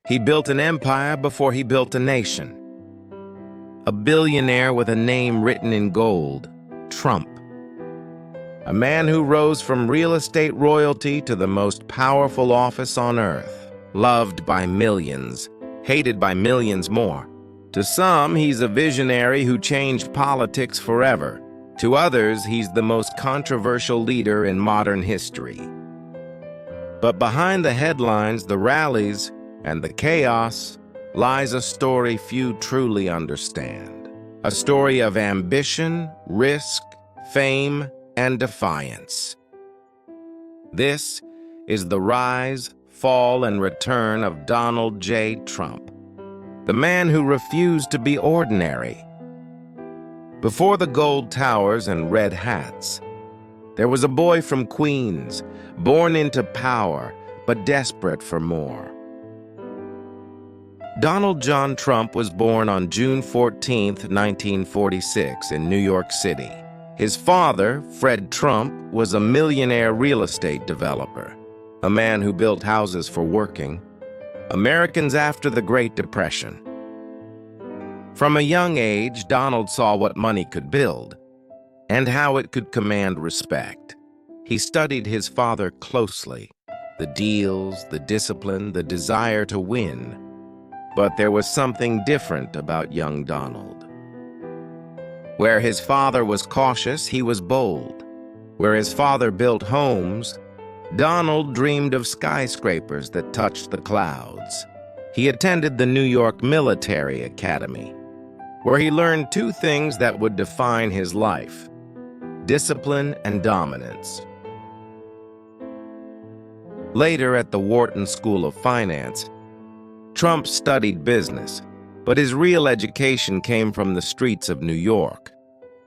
He built an empire before he built a nation. A billionaire with a name written in gold, Trump. A man who rose from real estate royalty to the most powerful office on earth, loved by millions, hated by millions more. To some, he's a visionary who changed politics forever. To others, he's the most controversial leader in modern history. But behind the headlines, the rallies, and the chaos lies a story few truly understand. A story of ambition, risk, fame, and defiance. This is the rise, fall, and return of Donald J. Trump, the man who refused to be ordinary. Before the gold towers and red hats, there was a boy from Queens, born into power, but desperate for more. Donald John Trump was born on June 14, 1946, in New York City. His father, Fred Trump, was a millionaire real estate developer, a man who built houses for working Americans after the Great Depression. From a young age, Donald saw what money could build and how it could command respect. He studied his father closely, the deals, the discipline, the desire to win. But there was something different about young Donald. Where his father was cautious, he was bold. Where his father built homes, Donald dreamed of skyscrapers that touched the clouds. He attended the New York Military Academy, where he learned two things that would define his life: discipline and dominance. Later at the Wharton School of Finance, Trump studied business, but his real education came from the streets of New York,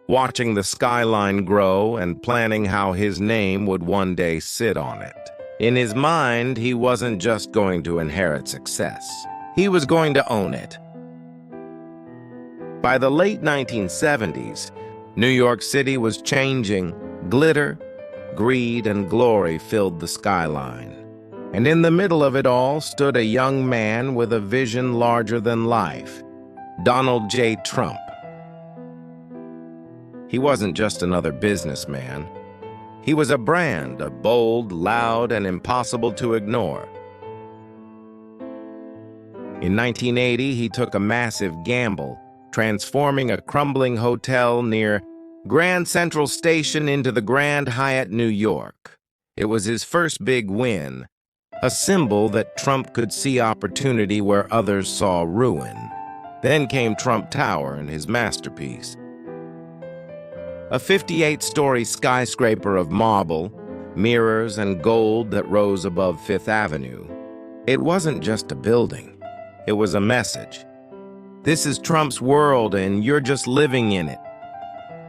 watching the skyline grow and planning how his name would one day sit on it. In his mind, he wasn't just going to inherit success. He was going to own it. By the late 1970s, New York City was changing. Glitter, greed, and glory filled the skyline. And in the middle of it all stood a young man with a vision larger than life, Donald J. Trump. He wasn't just another businessman. He was a brand, a bold, loud, and impossible to ignore. In 1980, he took a massive gamble, transforming a crumbling hotel near Grand Central Station into the Grand Hyatt, New York. It was his first big win, a symbol that Trump could see opportunity where others saw ruin. Then came Trump Tower and his masterpiece. A 58-story skyscraper of marble, mirrors, and gold that rose above Fifth Avenue. It wasn't just a building. It was a message. This is Trump's world, and you're just living in it.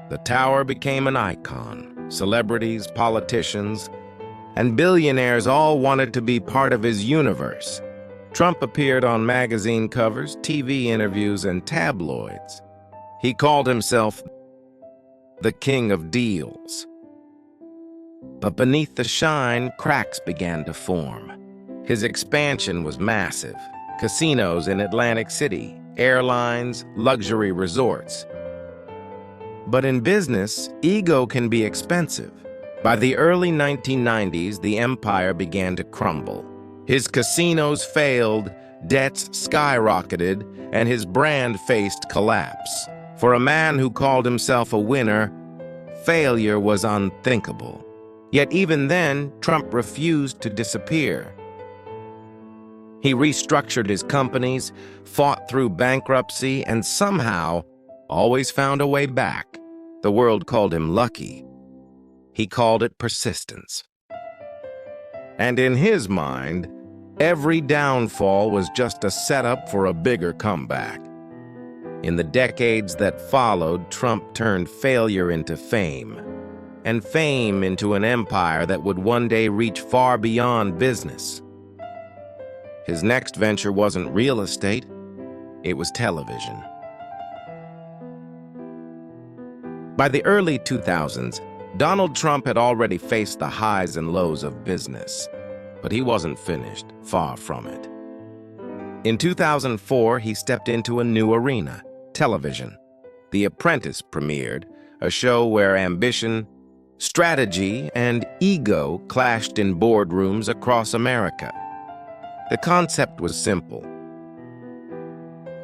The tower became an icon. Celebrities, politicians, and billionaires all wanted to be part of his universe. Trump appeared on magazine covers, TV interviews, and tabloids. He called himself the King of Deals. But beneath the shine, cracks began to form. His expansion was massive. Casinos in Atlantic City, airlines, luxury resorts. But in business, ego can be expensive. By the early 1990s, the empire began to crumble. His casinos failed, debts skyrocketed, and his brand faced collapse. For a man who called himself a winner, failure was unthinkable. Yet even then, Trump refused to disappear. He restructured his companies, fought through bankruptcy, and somehow always found a way back. The world called him lucky. He called it persistence. And in his mind, every downfall was just a setup for a bigger comeback. In the decades that followed, Trump turned failure into fame, and fame into an empire that would one day reach far beyond business. His next venture wasn't real estate, it was television. By the early 2000s, Donald Trump had already faced the highs and lows of business, but he wasn't finished, far from it. In 2004, he stepped into a new arena, television. The Apprentice premiered, a show where ambition, strategy, and ego clashed in boardrooms across America. The concept was simple,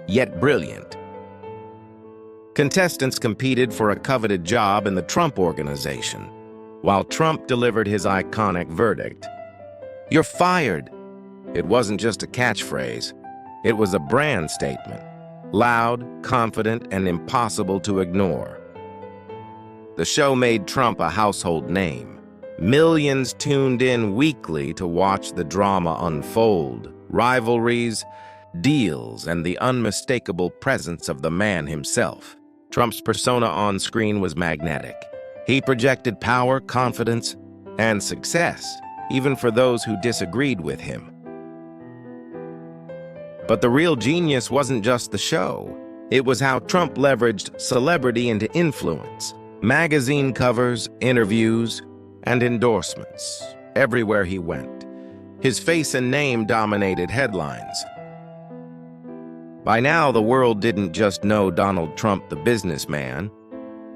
yet brilliant. Contestants competed for a coveted job in the Trump Organization, while Trump delivered his iconic verdict. "You're fired." It wasn't just a catchphrase. It was a brand statement, loud, confident, and impossible to ignore. The show made Trump a household name. Millions tuned in weekly to watch the drama unfold, rivalries, deals, and the unmistakable presence of the man himself. Trump's persona on screen was magnetic. He projected power, confidence, and success, even for those who disagreed with him. But the real genius wasn't just the show. It was how Trump leveraged celebrity into influence. Magazine covers, interviews, and endorsements. Everywhere he went, his face and name dominated headlines. By now, the world didn't just know Donald Trump, the businessman.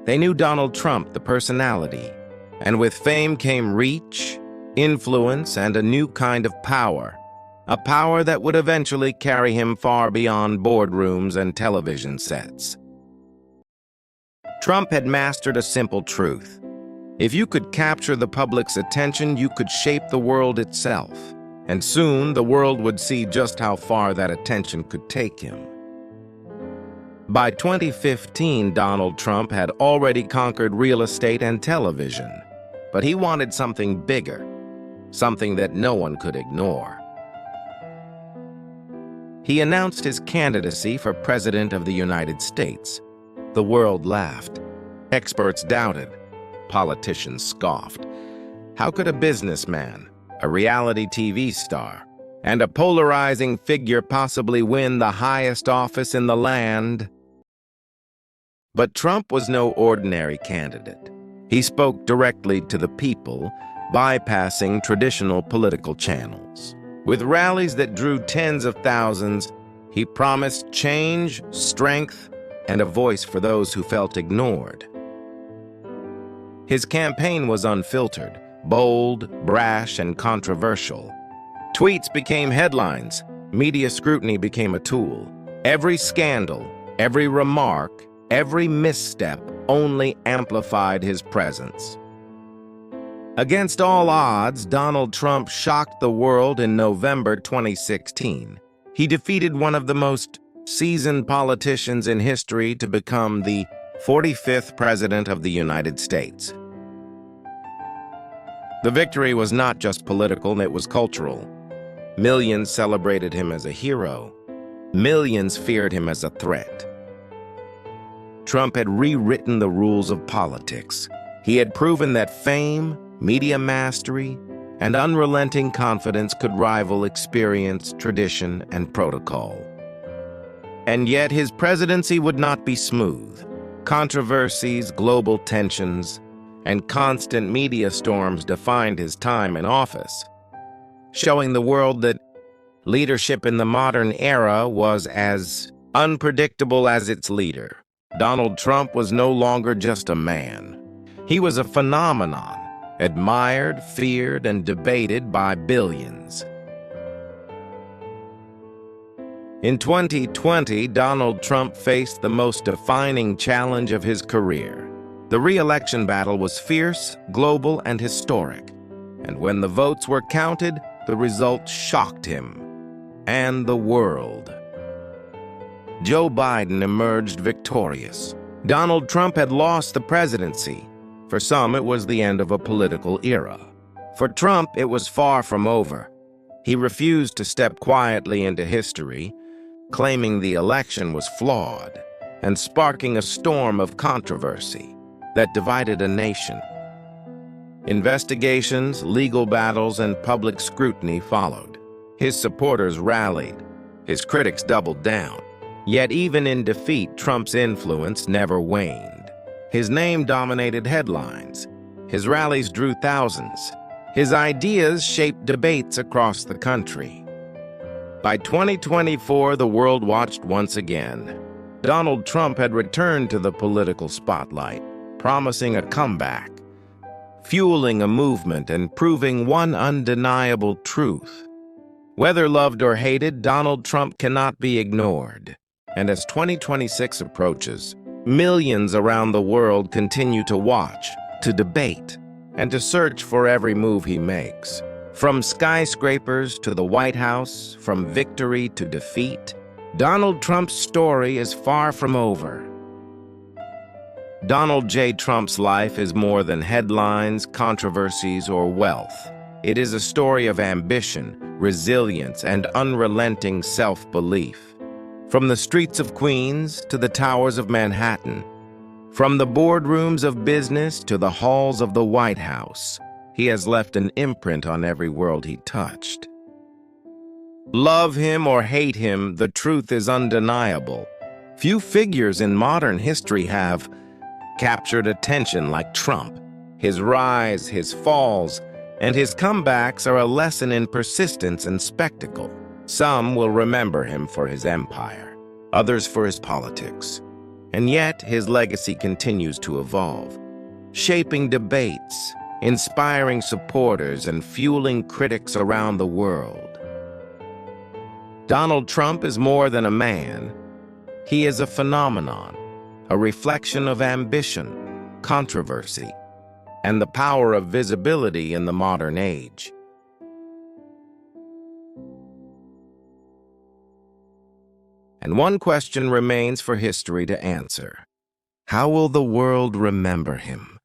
They knew Donald Trump, the personality. And with fame came reach, influence, and a new kind of power. A power that would eventually carry him far beyond boardrooms and television sets. Trump had mastered a simple truth. If you could capture the public's attention, you could shape the world itself. And soon, the world would see just how far that attention could take him. By 2015, Donald Trump had already conquered real estate and television. But he wanted something bigger, something that no one could ignore. He announced his candidacy for President of the United States. The world laughed. Experts doubted. Politicians scoffed. How could a businessman, a reality TV star, and a polarizing figure possibly win the highest office in the land? But Trump was no ordinary candidate. He spoke directly to the people, bypassing traditional political channels. With rallies that drew tens of thousands, he promised change, strength, and a voice for those who felt ignored. His campaign was unfiltered, bold, brash, and controversial. Tweets became headlines. Media scrutiny became a tool. Every scandal, every remark, every misstep only amplified his presence. Against all odds, Donald Trump shocked the world in November 2016. He defeated one of the most seasoned politicians in history to become the 45th President of the United States. The victory was not just political, it was cultural. Millions celebrated him as a hero. Millions feared him as a threat. Trump had rewritten the rules of politics. He had proven that fame, media mastery, and unrelenting confidence could rival experience, tradition, and protocol. And yet his presidency would not be smooth. Controversies, global tensions, and constant media storms defined his time in office, showing the world that leadership in the modern era was as unpredictable as its leader. Donald Trump was no longer just a man. He was a phenomenon, admired, feared, and debated by billions. In 2020, Donald Trump faced the most defining challenge of his career. The re-election battle was fierce, global, and historic. And when the votes were counted, the results shocked him and the world. Joe Biden emerged victorious. Donald Trump had lost the presidency. For some, it was the end of a political era. For Trump, it was far from over. He refused to step quietly into history, claiming the election was flawed and sparking a storm of controversy that divided a nation. Investigations, legal battles, and public scrutiny followed. His supporters rallied. His critics doubled down. Yet even in defeat, Trump's influence never waned. His name dominated headlines. His rallies drew thousands. His ideas shaped debates across the country. By 2024, the world watched once again. Donald Trump had returned to the political spotlight, promising a comeback, fueling a movement and proving one undeniable truth. Whether loved or hated, Donald Trump cannot be ignored. And as 2026 approaches, millions around the world continue to watch, to debate, and to search for every move he makes. From skyscrapers to the White House, from victory to defeat, Donald Trump's story is far from over. Donald J. Trump's life is more than headlines, controversies, or wealth. It is a story of ambition, resilience, and unrelenting self-belief. From the streets of Queens to the towers of Manhattan, from the boardrooms of business to the halls of the White House, he has left an imprint on every world he touched. Love him or hate him, the truth is undeniable. Few figures in modern history have captured attention like Trump. His rise, his falls, and his comebacks are a lesson in persistence and spectacle. Some will remember him for his empire, others for his politics. And yet, his legacy continues to evolve, shaping debates, inspiring supporters, and fueling critics around the world. Donald Trump is more than a man. He is a phenomenon, a reflection of ambition, controversy, and the power of visibility in the modern age. And one question remains for history to answer. How will the world remember him?